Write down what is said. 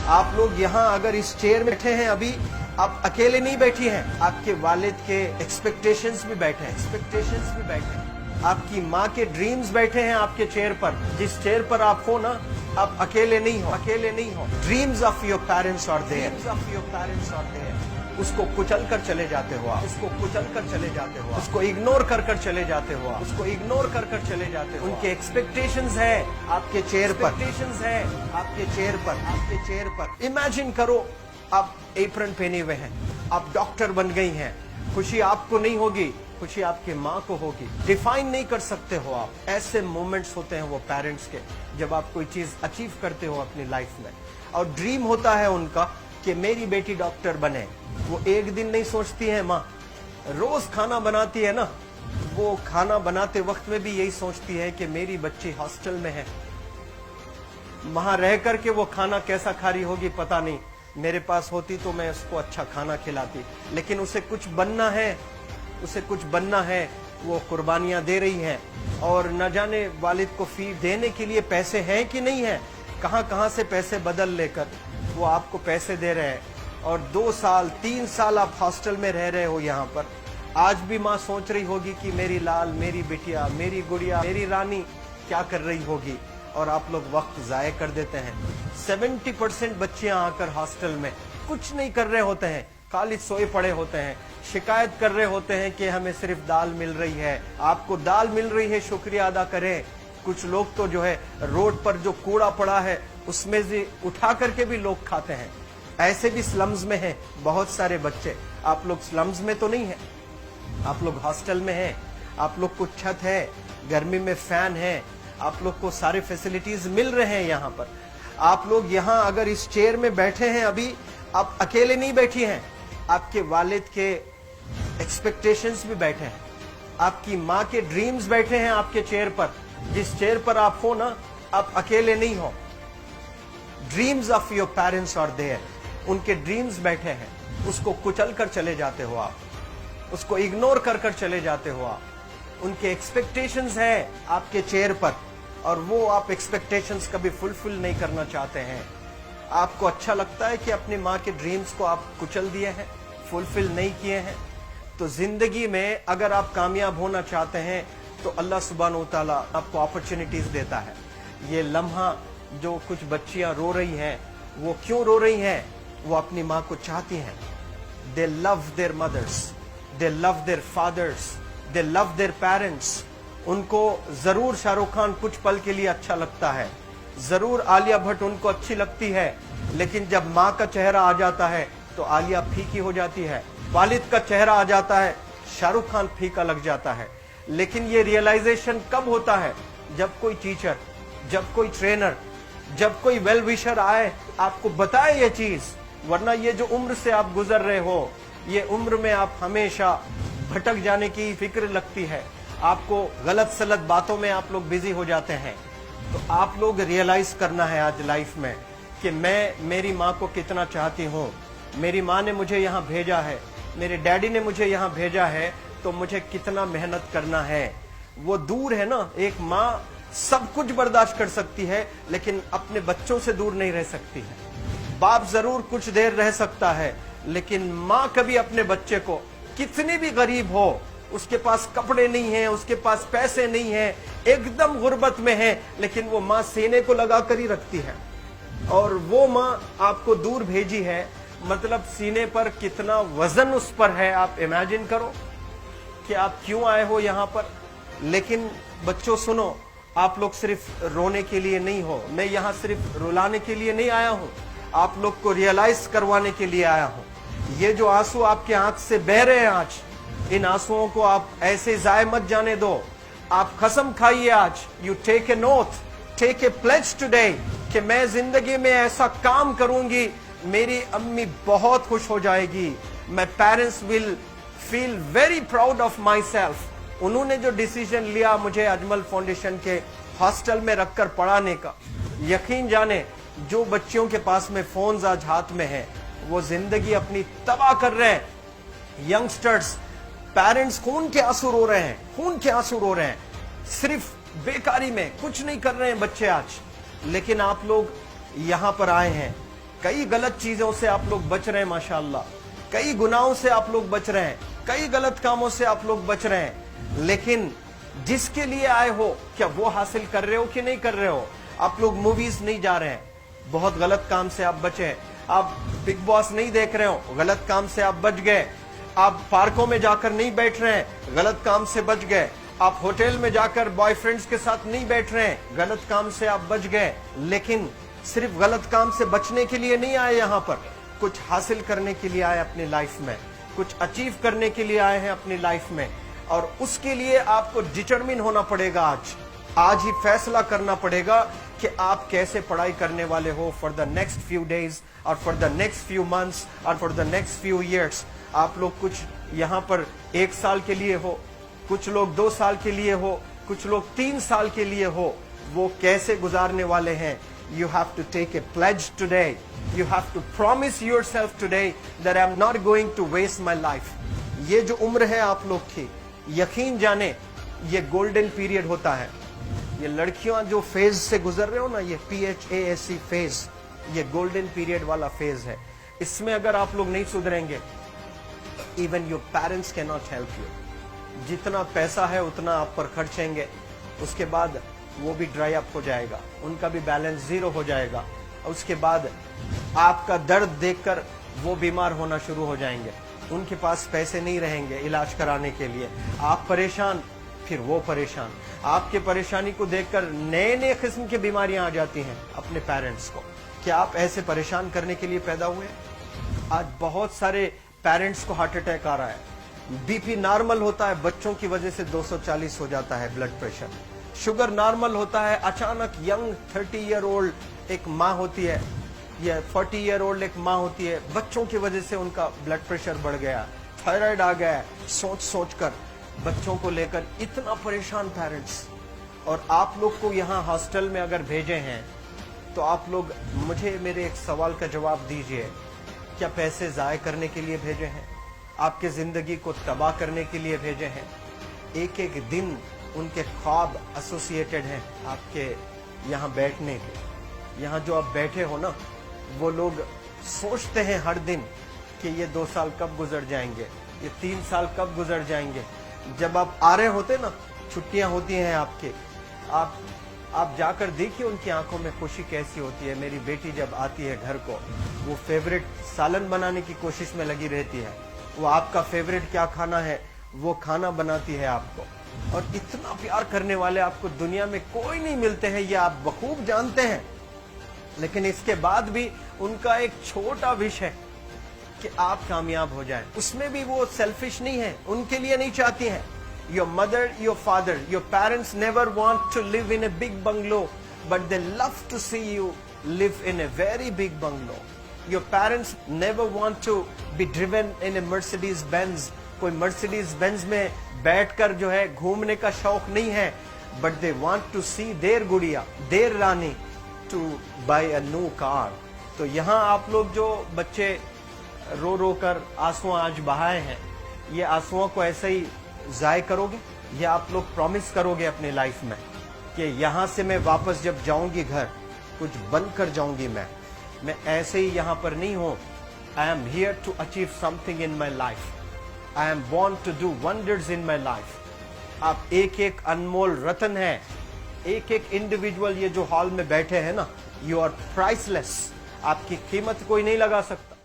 आप लोग यहाँ अगर इस चेयर में बैठे हैं अभी, आप अकेले नहीं बैठी हैं, आपके वालिद के एक्सपेक्टेशंस भी बैठे हैं, आपकी माँ के ड्रीम्स बैठे हैं आपके चेयर पर। जिस चेयर पर आप हो ना, आप अकेले नहीं हो। Dreams of your parents are there. उसको कुचल कर चले जाते हो आप, उसको इग्नोर कर चले जाते हो आप, उनके एक्सपेक्टेशंस है आपके चेयर पर। इमेजिन करो आप एप्रन पहने हुए हैं, आप डॉक्टर बन गई हैं, खुशी आपको नहीं होगी, खुशी आपके माँ को होगी। डिफाइन नहीं कर सकते हो आप। ऐसे मोमेंट्स होते हैं वो पेरेंट्स के, जब आप कोई चीज अचीव करते हो अपनी लाइफ में, और ड्रीम होता है उनका कि मेरी बेटी डॉक्टर बने। वो एक दिन नहीं सोचती है माँ, रोज खाना बनाती है ना, वो खाना बनाते वक्त में भी यही सोचती है कि मेरी बच्ची हॉस्टल में है, वहां रह करके वो खाना कैसा खा रही होगी पता नहीं, मेरे पास होती तो मैं उसको अच्छा खाना खिलाती। लेकिन उसे कुछ बनना है, वो कुर्बानियां दे रही है, और न जाने वालिद को फी देने के लिए पैसे हैं कि नहीं है, कहां से पैसे बदल लेकर वो आपको पैसे दे रहे हैं। और 2 साल 3 साल आप हॉस्टल में रह रहे हो यहाँ पर। आज भी माँ सोच रही होगी कि मेरी लाल, मेरी बिटिया, मेरी गुड़िया, मेरी रानी क्या कर रही होगी, और आप लोग वक्त जाया कर देते हैं। 70% बच्चियां आकर हॉस्टल में कुछ नहीं कर रहे होते हैं, खाली सोए पड़े होते हैं, शिकायत कर रहे होते हैं कि हमें सिर्फ दाल मिल रही है। आपको दाल मिल रही है, शुक्रिया अदा करें। कुछ लोग तो जो है रोड पर जो कूड़ा पड़ा है उसमें से उठा करके भी लोग खाते हैं। ऐसे भी स्लम्स में हैं बहुत सारे बच्चे। आप लोग स्लम्स में तो नहीं है, आप लोग हॉस्टल में हैं, आप लोग को छत है, गर्मी में फैन है, आप लोग को सारे फैसिलिटीज मिल रहे हैं यहाँ पर। आप लोग यहाँ अगर इस चेयर में बैठे हैं अभी, आप अकेले नहीं बैठी हैं, आपके वालिद के एक्सपेक्टेशंस भी बैठे हैं, आपकी माँ के ड्रीम्स बैठे हैं आपके चेयर पर। जिस चेयर पर आप हो ना, आप अकेले नहीं हो। Dreams of your parents are there. उनके ड्रीम्स बैठे हैं, उसको कुचल कर चले जाते हो आप, उसको इग्नोर कर चले जाते हो आप। उनके एक्सपेक्टेशंस है आपके चेयर पर, और वो आप एक्सपेक्टेशंस कभी फुलफिल नहीं करना चाहते हैं। आपको अच्छा लगता है कि अपनी माँ के ड्रीम्स को आप कुचल दिए हैं, फुलफिल नहीं किए हैं। तो जिंदगी में अगर आप कामयाब होना चाहते हैं तो अल्लाह सुब्हानहू तआला आपको अपॉर्चुनिटीज देता है। ये लम्हा जो कुछ बच्चियां रो रही हैं, वो क्यों रो रही हैं? वो अपनी माँ को चाहती हैं। They love their mothers, they love their fathers, they love their parents. उनको जरूर शाहरुख खान कुछ पल के लिए अच्छा लगता है, जरूर आलिया भट्ट उनको अच्छी लगती है, लेकिन जब माँ का चेहरा आ जाता है तो आलिया फीकी हो जाती है। वालिद का चेहरा आ जाता है, शाहरुख खान फीका लग जाता है। लेकिन ये रियलाइजेशन कब होता है? जब कोई टीचर, जब कोई ट्रेनर, जब कोई वेल विशर आए, आपको बताए ये चीज। वरना ये जो उम्र से आप गुजर रहे हो, ये उम्र में आप हमेशा भटक जाने की फिक्र लगती है, आपको गलत सलत बातों में आप लोग बिजी हो जाते हैं। तो आप लोग रियलाइज करना है आज लाइफ में कि मैं मेरी माँ को कितना चाहती हूँ। मेरी माँ ने मुझे यहाँ भेजा है, मेरे डैडी ने मुझे यहाँ भेजा है, तो मुझे कितना मेहनत करना है। वो दूर है ना, एक माँ सब कुछ बर्दाश्त कर सकती है, लेकिन अपने बच्चों से दूर नहीं रह सकती है। बाप जरूर कुछ देर रह सकता है, लेकिन माँ कभी अपने बच्चे को, कितनी भी गरीब हो, उसके पास कपड़े नहीं है, उसके पास पैसे नहीं है, एकदम गुर्बत में है, लेकिन वो माँ सीने को लगा कर ही रखती है। और वो माँ आपको दूर भेजी है, मतलब सीने पर कितना वजन उस पर है। आप इमेजिन करो कि आप क्यों आए हो यहाँ पर। लेकिन बच्चों सुनो, आप लोग सिर्फ रोने के लिए नहीं हो, मैं यहाँ सिर्फ रुलाने के लिए नहीं आया हूँ, आप लोग को रियलाइज करवाने के लिए आया हूँ। ये जो आंसू आपके आंख से बह रहे हैं आज, इन आंसुओं को आप ऐसे जाए मत जाने दो। आप कसम खाइए आज, you take a note, take a pledge today, कि मैं जिंदगी में ऐसा काम करूंगी, मेरी अम्मी बहुत खुश हो जाएगी, my parents will feel very proud of my self. उन्होंने जो डिसीजन लिया मुझे अजमल फाउंडेशन के हॉस्टल में रखकर पढ़ाने का, यकीन जाने जो बच्चियों के पास में फोन्स आज हाथ में हैं, वो जिंदगी अपनी तबाह कर रहे हैं। यंगस्टर्स, पेरेंट्स खून के आंसू रो रहे हैं, खून के आंसू रो रहे हैं, सिर्फ बेकारी में कुछ नहीं कर रहे हैं बच्चे आज। लेकिन आप लोग यहाँ पर आए हैं, कई गलत चीजों से आप लोग बच रहे हैं माशाअल्लाह, कई गुनाहों से आप लोग बच रहे हैं, कई गलत कामों से आप लोग बच रहे हैं, लेकिन जिसके लिए आए हो क्या वो हासिल कर रहे हो कि नहीं कर रहे हो? आप लोग मूवीज नहीं जा रहे हैं, बहुत गलत काम से आप बचे हैं। आप बिग बॉस नहीं देख रहे हो, गलत काम से आप बच गए। आप पार्कों में जाकर नहीं बैठ रहे हैं, गलत काम से बच गए। आप होटल में जाकर बॉयफ्रेंड्स के साथ नहीं बैठ रहे हैं, गलत काम से आप बच गए। लेकिन सिर्फ गलत काम से बचने के लिए नहीं आए, यहाँ पर कुछ हासिल करने के लिए आए अपनी लाइफ में, कुछ अचीव करने के लिए आए हैं अपनी लाइफ में। और उसके लिए आपको डिटरमिन होना पड़ेगा। आज ही फैसला करना पड़ेगा कि आप कैसे पढ़ाई करने वाले हो for the next few days और for the next few months और for the next few years. आप लोग कुछ यहाँ पर 1 साल के लिए हो, कुछ लोग 2 साल के लिए हो, कुछ लोग 3 साल के लिए हो, वो कैसे गुजारने वाले हैं? You have to take a pledge today. You have to promise yourself today that I'm not going to waste my life. ये जो उम्र है आप लोग की, यकीन जाने ये गोल्डन पीरियड होता है। ये लड़कियां जो फेज से गुजर रहे हो ना, ये PHASE फेज, ये गोल्डन पीरियड वाला फेज है। इसमें अगर आप लोग नहीं सुधरेंगे, even your parents can not help you. जितना पैसा है उतना आप पर खर्चेंगे, उसके बाद वो भी ड्राई अप हो जाएगा, उनका भी बैलेंस जीरो हो जाएगा। और उसके बाद आपका दर्द देखकर वो बीमार होना शुरू हो जाएंगे, उनके पास पैसे नहीं रहेंगे इलाज कराने के लिए। आप परेशान, फिर वो परेशान। आपके परेशानी को देखकर नए नए किस्म की बीमारियां आ जाती हैं अपने पेरेंट्स को। क्या आप ऐसे परेशान करने के लिए पैदा हुए? आज बहुत सारे पेरेंट्स को हार्ट अटैक आ रहा है। बीपी नॉर्मल होता है, बच्चों की वजह से 240 हो जाता है ब्लड प्रेशर। शुगर नॉर्मल होता है, अचानक यंग 30 ईयर ओल्ड एक माँ होती है या 40 ईयर ओल्ड एक माँ होती है, बच्चों की वजह से उनका ब्लड प्रेशर बढ़ गया, थायराइड आ गया। सोच सोच कर बच्चों को लेकर इतना परेशान पेरेंट्स। और आप लोग को यहाँ हॉस्टल में अगर भेजे हैं तो आप लोग मुझे मेरे एक सवाल का जवाब दीजिए, क्या पैसे जाय करने के लिए भेजे हैं? आपके जिंदगी को तबाह करने के लिए भेजे हैं? एक एक दिन उनके ख्वाब एसोसिएटेड हैं आपके यहाँ बैठने के। यहाँ जो आप बैठे हो ना, वो लोग सोचते हैं हर दिन कि ये 2 साल कब गुजर जाएंगे, ये 3 साल कब गुजर जाएंगे। जब आप आ रहे होते ना, छुट्टियां होती हैं आपके, आप जाकर देखिए उनकी आंखों में खुशी कैसी होती है। मेरी बेटी जब आती है घर को, वो फेवरेट सालन बनाने की कोशिश में लगी रहती है। वो आपका फेवरेट क्या खाना है वो खाना बनाती है आपको। और इतना प्यार करने वाले आपको दुनिया में कोई नहीं मिलते हैं, ये आप बखूब जानते हैं। लेकिन इसके बाद भी उनका एक छोटा विश है कि आप कामयाब हो जाएं। उसमें भी वो सेल्फिश नहीं है, उनके लिए नहीं चाहती हैं। Your mother, your father, your parents never want to live in a big bungalow, but they love to see you live in a very big bungalow. Your parents never want to be driven in a Mercedes Benz. कोई Mercedes Benz में बैठकर जो है घूमने का शौक नहीं है, but they want to see their गुड़िया, their Rani to buy a new car. तो यहाँ आप लोग जो बच्चे रो रो कर आंसू आज बहाए हैं, ये आंसुओं को ऐसे ही जाय करोगे? ये आप लोग प्रॉमिस करोगे अपनी लाइफ में कि यहाँ से मैं वापस जब जाऊंगी घर, कुछ बन कर जाऊंगी। मैं ऐसे ही यहाँ पर नहीं हूँ। I am here to achieve something in my life. I am born to do wonders in my life. आप एक एक अनमोल रतन है, एक एक इंडिविजुअल ये जो हॉल में बैठे हैं ना, यू आर प्राइसलेस। आपकी कीमत कोई नहीं लगा सकता।